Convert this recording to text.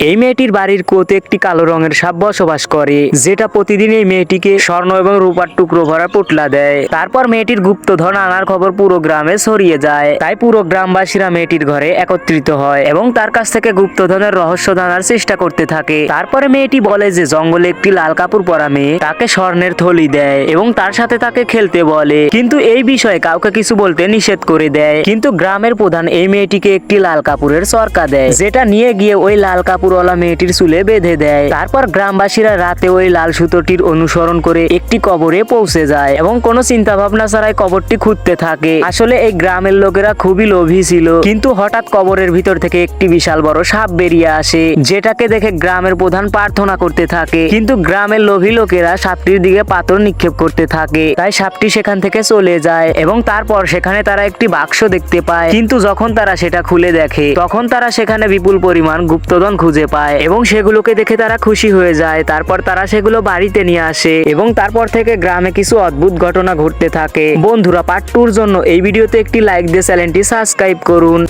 এই মেয়েটির বাড়ির কুয়োতে একটি কালো রঙের সাপ বসবাস করে, যেটা প্রতিদিন এই মেয়েটিকে স্বর্ণ এবং রূপার টুকরো ভরা পোটলা দেয়। তারপর মেয়েটির গুপ্তধন আনার খবর পুরো গ্রামে ছড়িয়ে যায়, তাই পুরো গ্রামবাসীরা মেয়েটির ঘরে একত্রিত হয় এবং তার কাছ থেকে গুপ্তধনের রহস্য জানার চেষ্টা করতে থাকে। তারপরে মেয়েটি বলে যে জঙ্গলে একটি লাল কাপড় পরা মেয়ে তাকে স্বর্ণের থলি দেয় এবং তার সাথে তাকে খেলতে বলে, কিন্তু এই বিষয়ে কাউকে কিছু বলতে নিষেধ করে দেয়। কিন্তু গ্রামের প্রধান এই মেয়েটিকে একটি লাল কাপড়ের চরকা দেয়, যেটা নিয়ে গিয়ে ওই লাল কাপড়ওয়ালা মেয়েটির চুলে বেঁধে দেয়। তারপর গ্রামবাসীরা রাতে ওই লাল সুতোটির অনুসরণ করে একটি কবরে পৌঁছে যায় এবং কোনো চিন্তা ভাবনা ছাড়াই কবরটি খুঁড়তে থাকে। আসলে এই গ্রামের লোকেরা খুবই লোভী ছিল, কিন্তু হঠাৎ কবরের ভিতর থেকে একটি বিশাল বড় সাপ বেরিয়ে আসে, যেটাকে দেখে গ্রামের প্রধান প্রার্থনা করতে থাকে। কিন্তু গ্রামের লোভী লোকেরা সাপটির দিকে পাথর নিক্ষেপ করতে থাকে, তাই সাপটি সেখান থেকে চলে যায় এবং তারপর সেখানে তারা একটি বাক্স দেখতে পায়। কিন্তু যখন তারা সেটা খুলে দেখে তখন তারা সেখানে বিপুল পরিমাণ গুপ্তধন খুঁজে পায় এবং সেগুলোকে দেখে তারা খুশি হয়ে যায়। তারপর তারা সেগুলো বাড়িতে নিয়ে আসে এবং তারপর থেকে গ্রামে কিছু অদ্ভুত ঘটনা ঘটতে থাকে। বন্ধুরা, পার্ট 2 এর জন্য এই ভিডিওতে একটি লাইক দিয়ে চ্যানেলটি সাবস্ক্রাইব করুন।